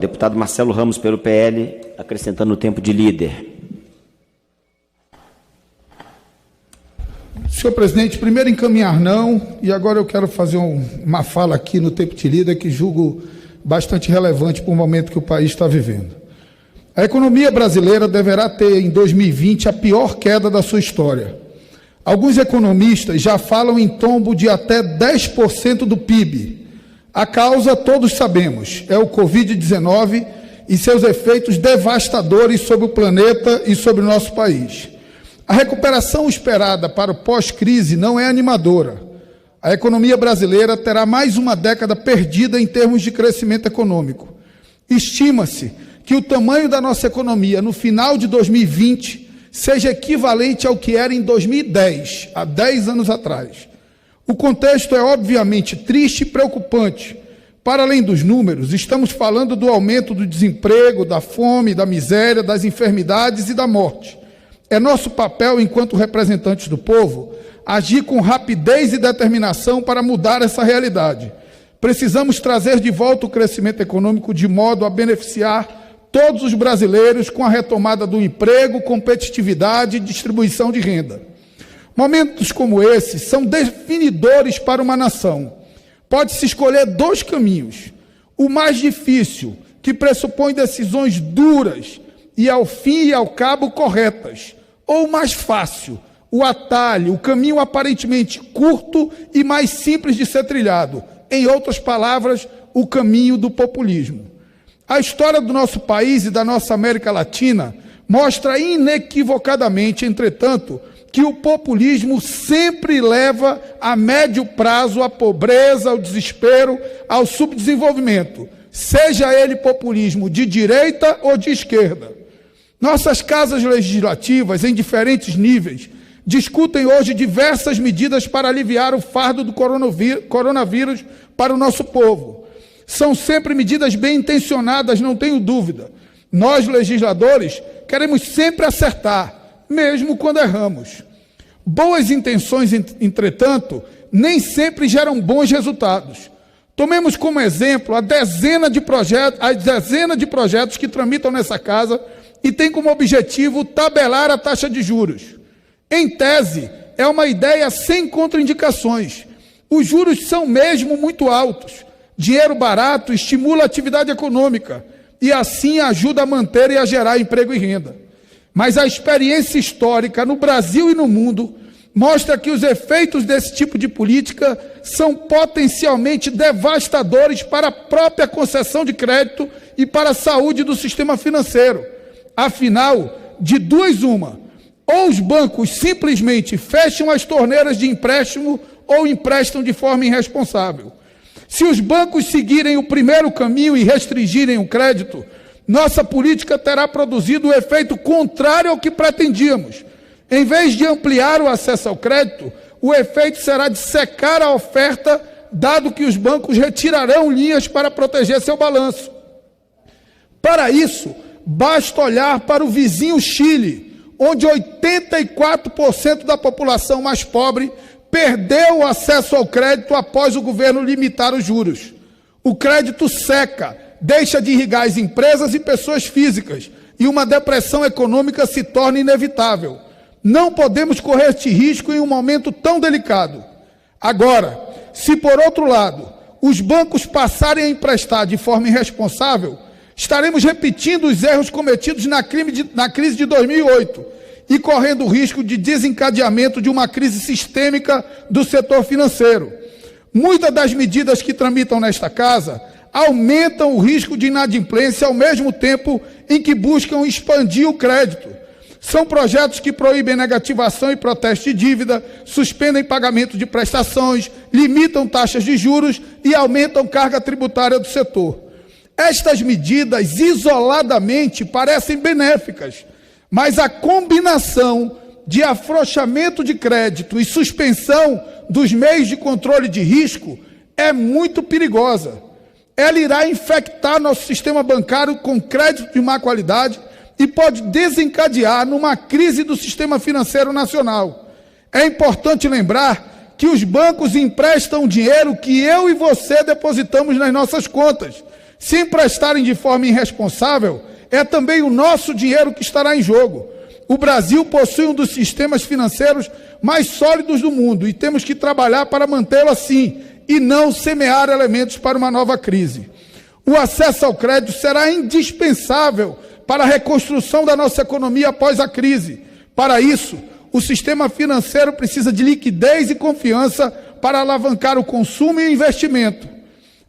Deputado Marcelo Ramos, pelo PL, acrescentando o tempo de líder. Senhor presidente, primeiro encaminhar não, e agora eu quero fazer uma fala aqui no tempo de líder que julgo bastante relevante para o momento que o país está vivendo. A economia brasileira deverá ter em 2020 a pior queda da sua história. Alguns economistas já falam em tombo de até 10% do PIB. A causa, todos sabemos, é o Covid-19 e seus efeitos devastadores sobre o planeta e sobre o nosso país. A recuperação esperada para o pós-crise não é animadora. A economia brasileira terá mais uma década perdida em termos de crescimento econômico. Estima-se que o tamanho da nossa economia no final de 2020 seja equivalente ao que era em 2010, há 10 anos atrás. O contexto é obviamente triste e preocupante. Para além dos números, estamos falando do aumento do desemprego, da fome, da miséria, das enfermidades e da morte. É nosso papel, enquanto representantes do povo, agir com rapidez e determinação para mudar essa realidade. Precisamos trazer de volta o crescimento econômico de modo a beneficiar todos os brasileiros com a retomada do emprego, competitividade e distribuição de renda. Momentos como esses são definidores para uma nação. Pode-se escolher dois caminhos. O mais difícil, que pressupõe decisões duras e, ao fim e ao cabo, corretas. Ou o mais fácil, o atalho, o caminho aparentemente curto e mais simples de ser trilhado. Em outras palavras, o caminho do populismo. A história do nosso país e da nossa América Latina mostra inequivocadamente, entretanto, que o populismo sempre leva a médio prazo à pobreza, ao desespero, ao subdesenvolvimento, seja ele populismo de direita ou de esquerda. Nossas casas legislativas, em diferentes níveis, discutem hoje diversas medidas para aliviar o fardo do coronavírus para o nosso povo. São sempre medidas bem intencionadas, não tenho dúvida. Nós, legisladores, queremos sempre acertar, mesmo quando erramos. Boas intenções, entretanto, nem sempre geram bons resultados. Tomemos como exemplo a dezena de projetos que tramitam nessa casa e têm como objetivo tabelar a taxa de juros. Em tese, é uma ideia sem contraindicações. Os juros são mesmo muito altos. Dinheiro barato estimula a atividade econômica e assim ajuda a manter e a gerar emprego e renda. Mas a experiência histórica no Brasil e no mundo mostra que os efeitos desse tipo de política são potencialmente devastadores para a própria concessão de crédito e para a saúde do sistema financeiro. Afinal, de duas uma, ou os bancos simplesmente fecham as torneiras de empréstimo ou emprestam de forma irresponsável. Se os bancos seguirem o primeiro caminho e restringirem o crédito, nossa política terá produzido o efeito contrário ao que pretendíamos. Em vez de ampliar o acesso ao crédito, o efeito será de secar a oferta, dado que os bancos retirarão linhas para proteger seu balanço. Para isso, basta olhar para o vizinho Chile, onde 84% da população mais pobre perdeu o acesso ao crédito após o governo limitar os juros. O crédito seca, deixa de irrigar as empresas e pessoas físicas, e uma depressão econômica se torna inevitável. Não podemos correr este risco em um momento tão delicado. Agora, se por outro lado, os bancos passarem a emprestar de forma irresponsável, estaremos repetindo os erros cometidos na crise de 2008 e correndo o risco de desencadeamento de uma crise sistêmica do setor financeiro. Muitas das medidas que tramitam nesta casa aumentam o risco de inadimplência ao mesmo tempo em que buscam expandir o crédito. São projetos que proíbem negativação e protesto de dívida, suspendem pagamento de prestações, limitam taxas de juros e aumentam carga tributária do setor. Estas medidas, isoladamente, parecem benéficas, mas a combinação de afrouxamento de crédito e suspensão dos meios de controle de risco é muito perigosa. Ela irá infectar nosso sistema bancário com crédito de má qualidade e pode desencadear numa crise do sistema financeiro nacional. É importante lembrar que os bancos emprestam dinheiro que eu e você depositamos nas nossas contas, Se emprestarem de forma irresponsável, é também o nosso dinheiro que estará em jogo. O Brasil possui um dos sistemas financeiros mais sólidos do mundo e temos que trabalhar para mantê-lo assim e não semear elementos para uma nova crise. O acesso ao crédito será indispensável para a reconstrução da nossa economia após a crise. Para isso, o sistema financeiro precisa de liquidez e confiança para alavancar o consumo e o investimento.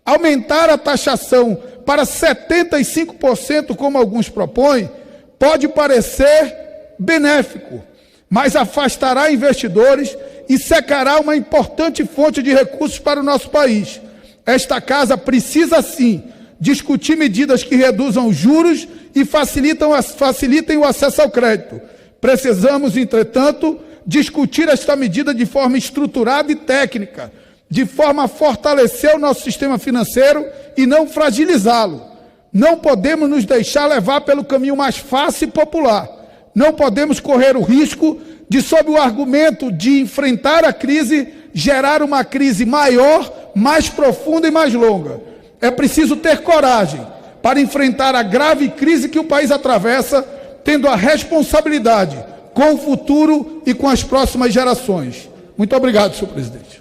Aumentar a taxação para 75%, como alguns propõem, pode parecer benéfico, mas afastará investidores e secará uma importante fonte de recursos para o nosso país. Esta casa precisa, sim, discutir medidas que reduzam os juros e facilitem o acesso ao crédito. Precisamos, entretanto, discutir esta medida de forma estruturada e técnica, de forma a fortalecer o nosso sistema financeiro e não fragilizá-lo. Não podemos nos deixar levar pelo caminho mais fácil e popular. Não podemos correr o risco de, sob o argumento de enfrentar a crise, gerar uma crise maior, mais profunda e mais longa. É preciso ter coragem para enfrentar a grave crise que o país atravessa, tendo a responsabilidade com o futuro e com as próximas gerações. Muito obrigado, senhor presidente.